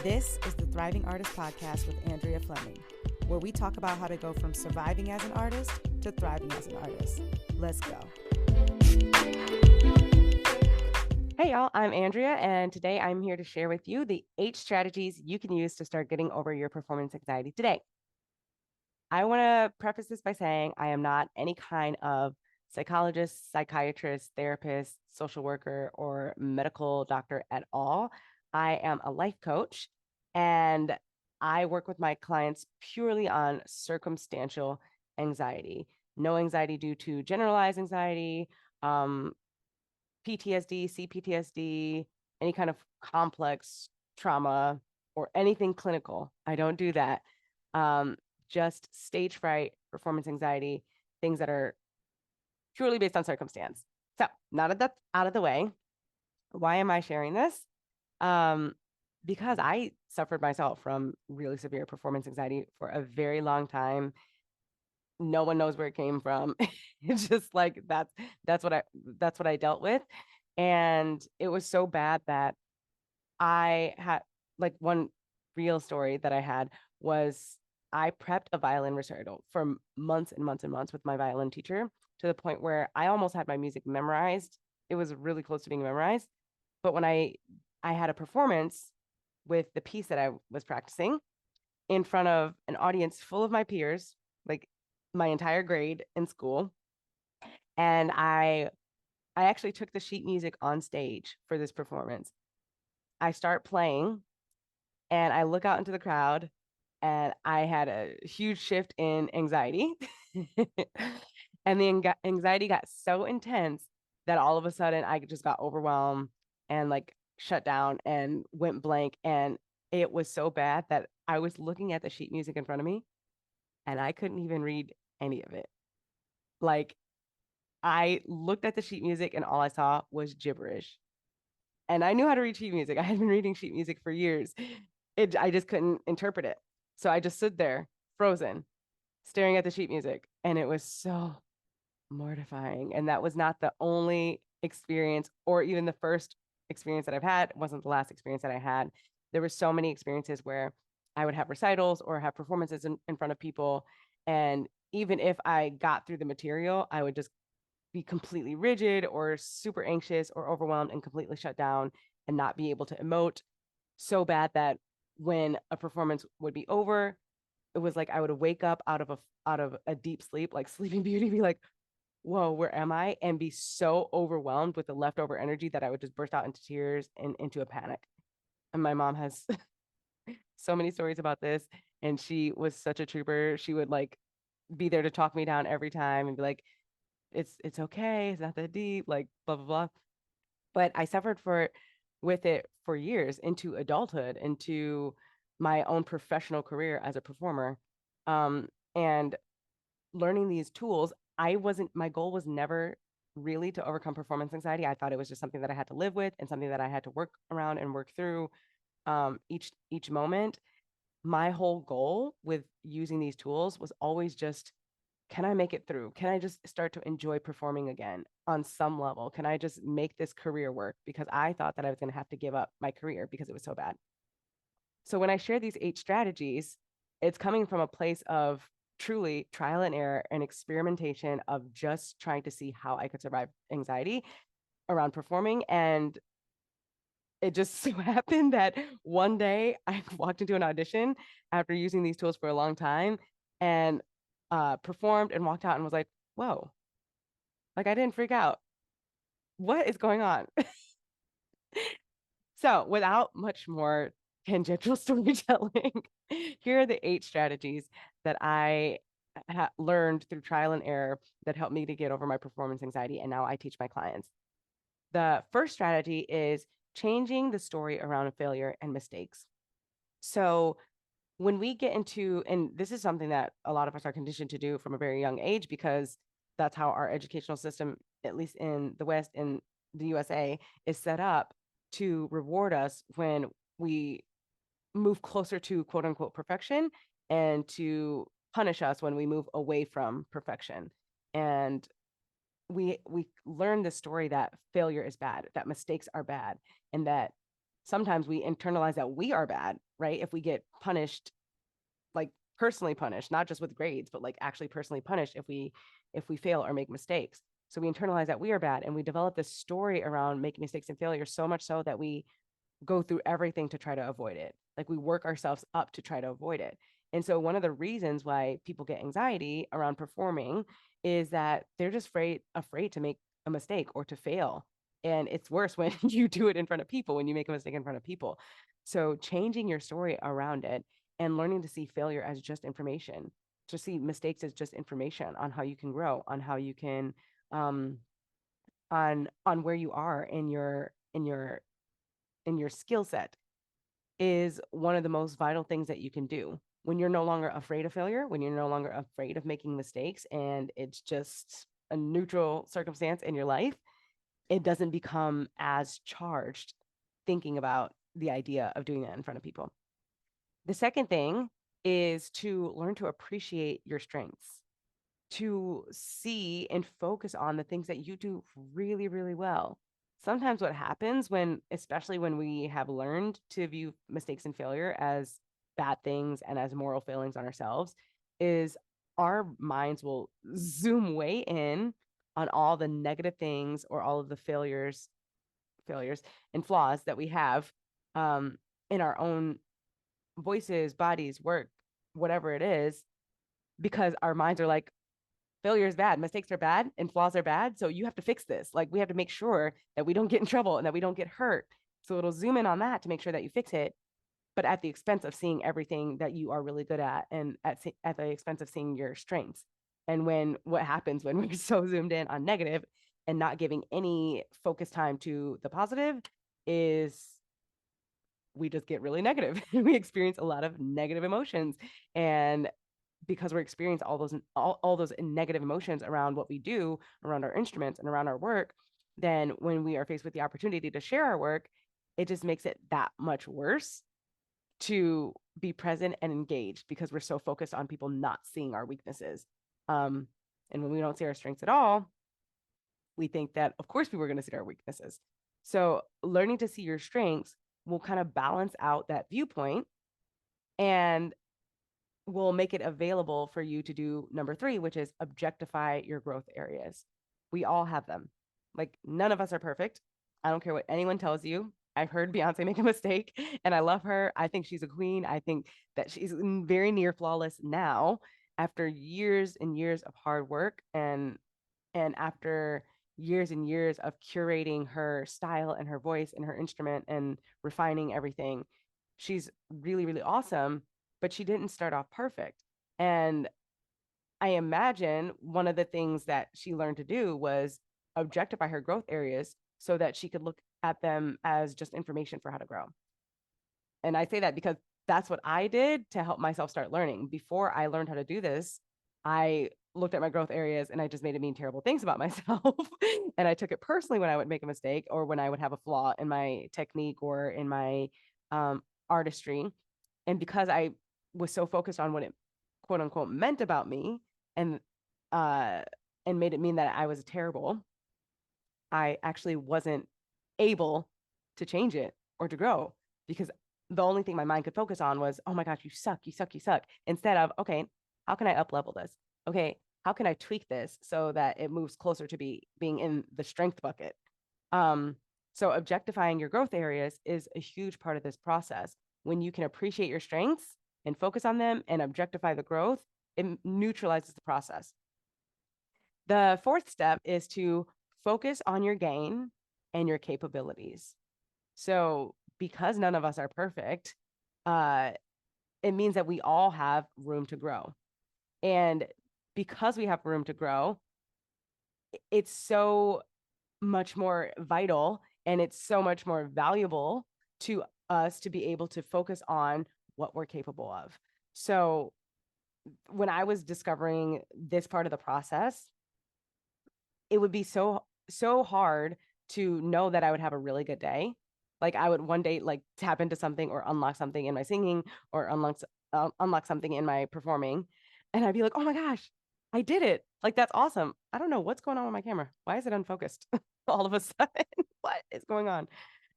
This is the Thriving Artist Podcast with Andrea Fleming, where we talk about how to go from surviving as an artist to thriving as an artist. Let's go. Hey y'all, I'm Andrea, and today I'm here to share with you the 8 strategies you can use to start getting over your performance anxiety today. I want to preface this by saying I am not any kind of psychologist, psychiatrist, therapist, social worker, or medical doctor at all. I am a life coach, and I work with my clients purely on circumstantial anxiety. No anxiety due to generalized anxiety, PTSD, CPTSD, any kind of complex trauma, or anything clinical. I don't do that. Just stage fright, performance anxiety, things that are purely based on circumstance. So now that that's out of the way, why am I sharing this? Because I suffered myself from really severe performance anxiety for a very long time. No one knows where it came from. It's just like that's what I dealt with. And it was so bad that I had, like, one real story that I had was I prepped a violin recital for months and months and months with my violin teacher, to the point where I almost had my music memorized. It was really close to being memorized. But when I had a performance with the piece that I was practicing in front of an audience full of my peers, like my entire grade in school, and I actually took the sheet music on stage for this performance. I start playing and I look out into the crowd, and I had a huge shift in anxiety. And the anxiety got so intense that all of a sudden I just got overwhelmed and like shut down and went blank. And it was so bad that I was looking at the sheet music in front of me and I couldn't even read any of it. Like, I looked at the sheet music and all I saw was gibberish. And I knew how to read sheet music. I had been reading sheet music for years. I just couldn't interpret it. So I just stood there, frozen, staring at the sheet music. And it was so mortifying. And that was not the only experience, or even the first experience that I've had. It wasn't the last experience that I had. There were so many experiences where I would have recitals or have performances in front of people. And even if I got through the material, I would just be completely rigid or super anxious or overwhelmed and completely shut down and not be able to emote, so bad that when a performance would be over, it was like I would wake up out of a deep sleep, like Sleeping Beauty, be like, whoa, where am I? And be so overwhelmed with the leftover energy that I would just burst out into tears and into a panic. And my mom has so many stories about this. And she was such a trooper. She would like be there to talk me down every time and be like, it's okay, it's not that deep, like blah blah blah. But I suffered with it for years into adulthood, into my own professional career as a performer. And learning these tools, my goal was never really to overcome performance anxiety. I thought it was just something that I had to live with and something that I had to work around and work through each moment. My whole goal with using these tools was always just, can I make it through? Can I just start to enjoy performing again on some level? Can I just make this career work? Because I thought that I was going to have to give up my career because it was so bad. So when I share these 8 strategies, it's coming from a place of truly trial and error and experimentation of just trying to see how I could survive anxiety around performing. And it just so happened that one day I walked into an audition after using these tools for a long time, and performed and walked out and was like, whoa, like I didn't freak out. What is going on? So without much more tangential storytelling, here are the 8 strategies that I learned through trial and error that helped me to get over my performance anxiety. And now I teach my clients. The first strategy is changing the story around failure and mistakes. So when we get into, and this is something that a lot of us are conditioned to do from a very young age, because that's how our educational system, at least in the West, in the USA, is set up to reward us when we move closer to quote unquote perfection, and to punish us when we move away from perfection. And we learn the story that failure is bad, that mistakes are bad, and that sometimes we internalize that we are bad, right? If we get punished, like personally punished, not just with grades, but like actually personally punished if we fail or make mistakes. So we internalize that we are bad, and we develop this story around making mistakes and failure, so much so that we go through everything to try to avoid it. Like we work ourselves up to try to avoid it. And so one of the reasons why people get anxiety around performing is that they're just afraid to make a mistake or to fail. And it's worse when you do it in front of people, when you make a mistake in front of people. So changing your story around it and learning to see failure as just information, to see mistakes as just information on how you can grow, on how you can um on where you are in your skill set, is one of the most vital things that you can do when you're no longer afraid of failure, when you're no longer afraid of making mistakes, and it's just a neutral circumstance in your life. It doesn't become as charged thinking about the idea of doing that in front of people. The second thing is to learn to appreciate your strengths, to see and focus on the things that you do really, really well. Sometimes what happens especially when we have learned to view mistakes and failure as bad things and as moral failings on ourselves, is our minds will zoom way in on all the negative things or all of the failures and flaws that we have um, in our own voices, bodies, work, whatever it is, because our minds are like, failure is bad, mistakes are bad, and flaws are bad. So you have to fix this. Like we have to make sure that we don't get in trouble and that we don't get hurt. So it'll zoom in on that to make sure that you fix it, but at the expense of seeing everything that you are really good at, and at the expense of seeing your strengths. And what happens when we're so zoomed in on negative and not giving any focus time to the positive is we just get really negative. We experience a lot of negative emotions. And because we're experiencing all those negative emotions around what we do, around our instruments and around our work, then when we are faced with the opportunity to share our work, it just makes it that much worse to be present and engaged, because we're so focused on people not seeing our weaknesses. And when we don't see our strengths at all, we think that of course people are going to see our weaknesses. So learning to see your strengths will kind of balance out that viewpoint, and will make it available for you to do number 3, which is objectify your growth areas. We all have them. Like none of us are perfect. I don't care what anyone tells you. I've heard Beyonce make a mistake and I love her. I think she's a queen. I think that she's very near flawless now, after years and years of hard work, and after years and years of curating her style and her voice and her instrument and refining everything. She's really, really awesome, but she didn't start off perfect. And I imagine one of the things that she learned to do was objectify her growth areas so that she could look at them as just information for how to grow. And I say that because that's what I did to help myself start learning. Before I learned how to do this, I looked at my growth areas and I just made it mean terrible things about myself. And I took it personally when I would make a mistake or when I would have a flaw in my technique or in my artistry. And because I was so focused on what it quote unquote meant about me, and uh and made it mean that I was terrible, I actually wasn't able to change it or to grow, because the only thing my mind could focus on was, oh my gosh, you suck, you suck, you suck. Instead of, okay, how can I up level this? Okay, how can I tweak this so that it moves closer to being in the strength bucket? So objectifying your growth areas is a huge part of this process. When you can appreciate your strengths and focus on them and objectify the growth, it neutralizes the process. The fourth step is to focus on your gain and your capabilities. So because none of us are perfect, it means that we all have room to grow. And because we have room to grow, it's so much more vital and it's so much more valuable to us to be able to focus on what we're capable of. So when I was discovering this part of the process, it would be so hard to know that I would have a really good day. Like I would one day like tap into something or unlock something in my singing or unlock something in my performing, and I'd be like, oh my gosh, I did it! Like that's awesome. I don't know what's going on with my camera. Why is it unfocused all of a sudden? What is going on?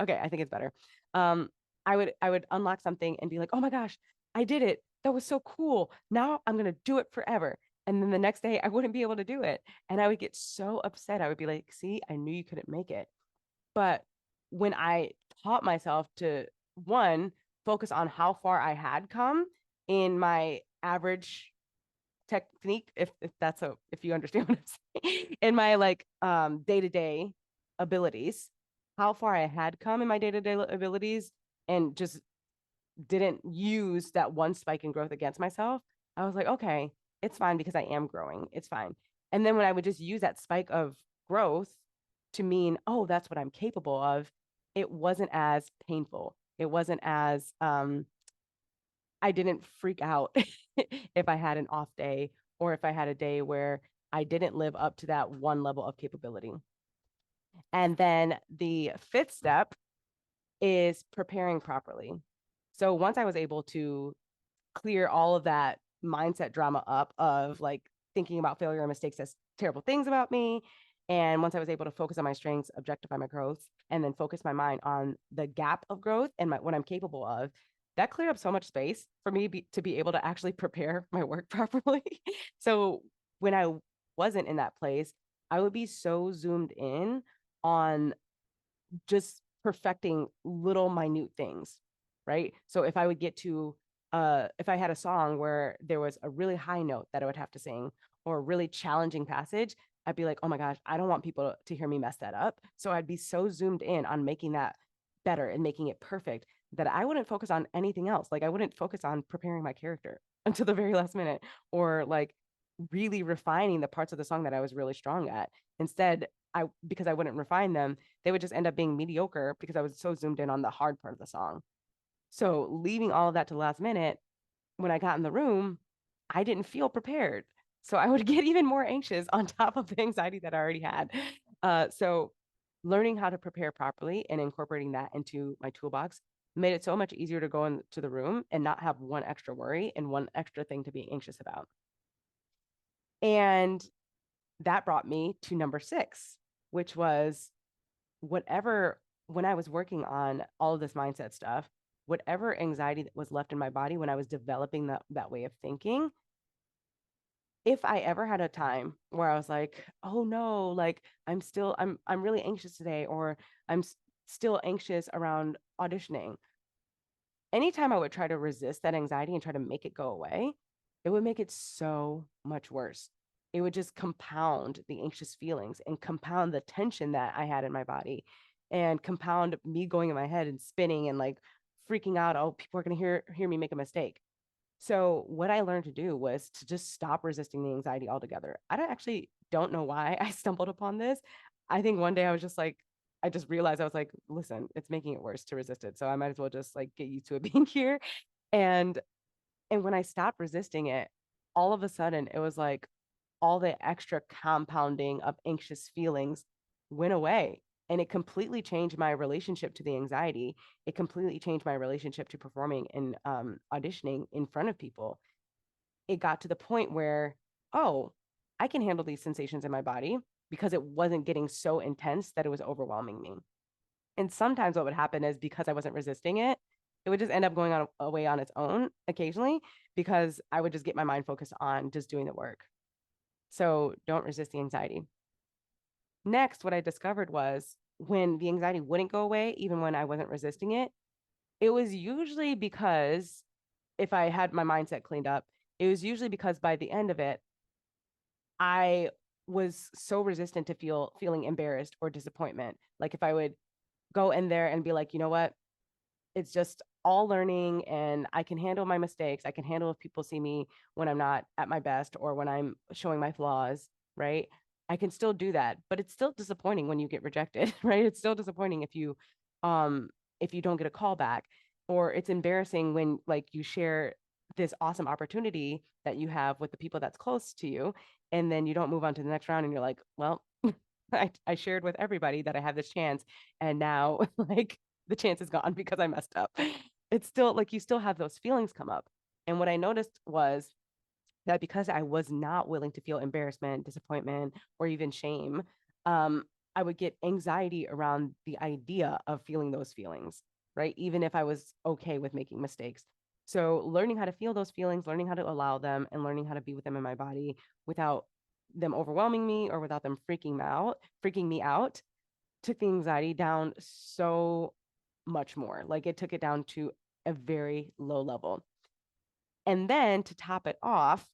Okay, I think it's better. I would unlock something and be like, oh my gosh, I did it. That was so cool. Now I'm gonna do it forever. And then the next day I wouldn't be able to do it. And I would get so upset. I would be like, see, I knew you couldn't make it. But when I taught myself to, one, focus on how far I had come in my average technique, if that's a if you understand what I'm saying, in my like day-to-day abilities, how far I had come in my day-to-day abilities, and just didn't use that one spike in growth against myself, I was like, okay, it's fine because I am growing. It's fine. And then when I would just use that spike of growth to mean, oh, that's what I'm capable of, it wasn't as painful. It wasn't as I didn't freak out if I had an off day, or if I had a day where I didn't live up to that one level of capability. And then the fifth step is preparing properly. So once I was able to clear all of that mindset drama up of like thinking about failure and mistakes as terrible things about me, and once I was able to focus on my strengths, objectify my growth, and then focus my mind on the gap of growth and what I'm capable of, that cleared up so much space for me to be able to actually prepare my work properly. So when I wasn't in that place, I would be so zoomed in on just perfecting little minute things, right? So if I would get to if I had a song where there was a really high note that I would have to sing, or a really challenging passage, I'd be like, oh my gosh, I don't want people to hear me mess that up. So I'd be so zoomed in on making that better and making it perfect that I wouldn't focus on anything else. Like I wouldn't focus on preparing my character until the very last minute, or like really refining the parts of the song that I was really strong at. Instead, because I wouldn't refine them, they would just end up being mediocre because I was so zoomed in on the hard part of the song. So leaving all of that to the last minute, when I got in the room, I didn't feel prepared. So I would get even more anxious on top of the anxiety that I already had. So learning how to prepare properly and incorporating that into my toolbox made it so much easier to go into the room and not have one extra worry and one extra thing to be anxious about. And that brought me to number 6, which was whatever, when I was working on all of this mindset stuff, whatever anxiety that was left in my body when I was developing that way of thinking, if I ever had a time where I was like, oh no, like I'm really anxious today, or I'm still anxious around auditioning, anytime I would try to resist that anxiety and try to make it go away, it would make it so much worse. It would just compound the anxious feelings and compound the tension that I had in my body, and compound me going in my head and spinning and like freaking out. Oh, people are going to hear me make a mistake. So what I learned to do was to just stop resisting the anxiety altogether. Don't know why I stumbled upon this. I think one day I was just like, I just realized, I was like, listen, it's making it worse to resist it. So I might as well just like get used to it being here. And when I stopped resisting it, all of a sudden it was like all the extra compounding of anxious feelings went away. And it completely changed my relationship to the anxiety. It completely changed my relationship to performing and auditioning in front of people. It got to the point where, oh, I can handle these sensations in my body, because it wasn't getting so intense that it was overwhelming me. And sometimes what would happen is, because I wasn't resisting it, it would just end up going on away on its own occasionally, because I would just get my mind focused on just doing the work. So don't resist the anxiety. Next, what I discovered was, when the anxiety wouldn't go away, even when I wasn't resisting it, it was usually because, if I had my mindset cleaned up, it was usually because by the end of it, I was so resistant to feeling embarrassed or disappointment. Like if I would go in there and be like, you know what, it's just all learning and I can handle my mistakes. I can handle if people see me when I'm not at my best or when I'm showing my flaws, right? I can still do that, but it's still disappointing when you get rejected, right? It's still disappointing if you don't get a call back, or it's embarrassing when like you share this awesome opportunity that you have with the people that's close to you, and then you don't move on to the next round and you're like, well, I shared with everybody that I have this chance, and now like the chance is gone because I messed up. It's still like you still have those feelings come up. And what I noticed was that because I was not willing to feel embarrassment, disappointment, or even shame, I would get anxiety around the idea of feeling those feelings, right? Even if I was okay with making mistakes. So learning how to feel those feelings, learning how to allow them, and learning how to be with them in my body without them overwhelming me or without them freaking me out, took the anxiety down so much more. Like it took it down to a very low level. And then to top it off,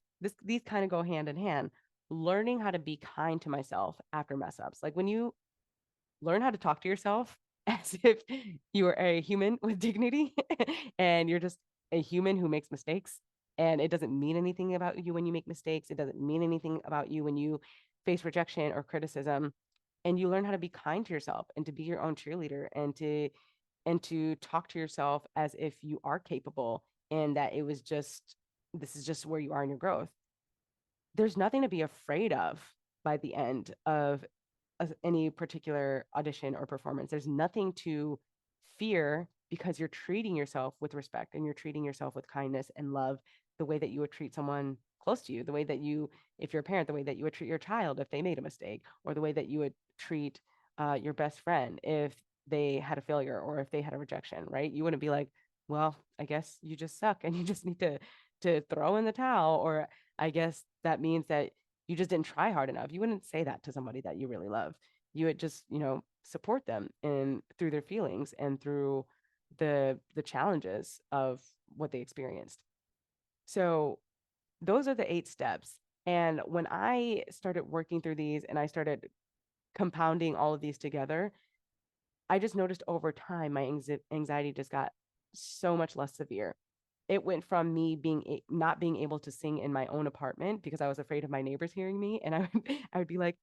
these kind of go hand in hand. Learning how to be kind to myself after mess ups. Like when you learn how to talk to yourself as if you are a human with dignity and you're just a human who makes mistakes, and it doesn't mean anything about you when you make mistakes. It doesn't mean anything about you when you face rejection or criticism. And you learn how to be kind to yourself and to be your own cheerleader and to talk to yourself as if you are capable and that it was just this is just where you are in your growth. There's nothing to be afraid of by the end of any particular audition or performance. There's nothing to fear because you're treating yourself with respect and you're treating yourself with kindness and love the way that you would treat someone close to you, the way that you, if you're a parent, the way that you would treat your child if they made a mistake, or the way that you would treat your best friend if they had a failure or if they had a rejection, right? You wouldn't be like, well, I guess you just suck and you just need to throw in the towel, or I guess that means that you just didn't try hard enough. You wouldn't say that to somebody that you really love. You would just, support them in through their feelings and through the challenges of what they experienced. So those are the 8 steps. And when I started working through these and I started compounding all of these together, I just noticed over time my anxiety just got so much less severe. It went from me not being able to sing in my own apartment because I was afraid of my neighbors hearing me, and I would be like,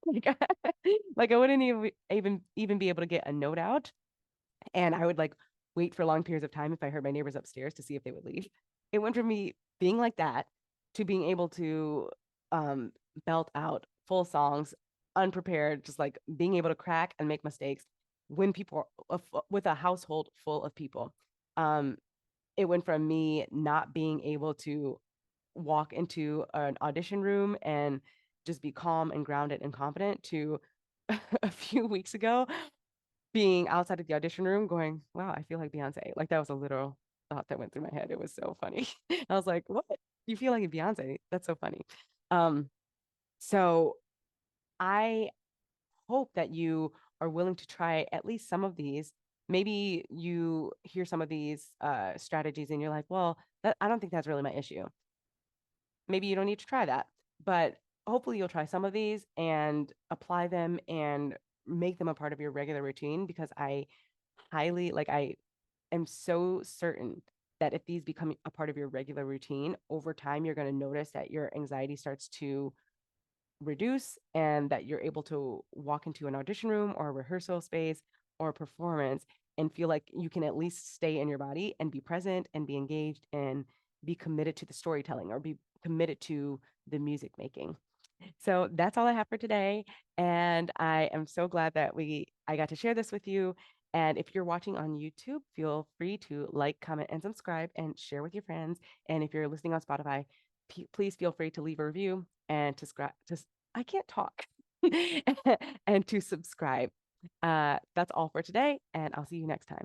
like I wouldn't even be able to get a note out, and I would like wait for long periods of time if I heard my neighbors upstairs to see if they would leave. It went from me being like that to being able to um, belt out full songs unprepared, just like being able to crack and make mistakes when people with a household full of people. Um, it went from me not being able to walk into an audition room and just be calm and grounded and confident to a few weeks ago being outside of the audition room going, wow, I feel like Beyonce. Like that was a literal thought that went through my head. It was so funny. I was like, what? You feel like Beyonce? That's so funny. Um, so I hope that you are willing to try at least some of these. Maybe you hear some of these strategies and you're like, well, I don't think that's really my issue. Maybe you don't need to try that, but hopefully you'll try some of these and apply them and make them a part of your regular routine, because I am so certain that if these become a part of your regular routine over time, you're going to notice that your anxiety starts to reduce and that you're able to walk into an audition room or a rehearsal space or a performance and feel like you can at least stay in your body and be present and be engaged and be committed to the storytelling or be committed to the music making. So that's all I have for today. And I am so glad that I got to share this with you. And if you're watching on YouTube, feel free to like, comment, and subscribe and share with your friends. And if you're listening on Spotify, please feel free to leave a review and I can't talk and to subscribe. That's all for today, and I'll see you next time.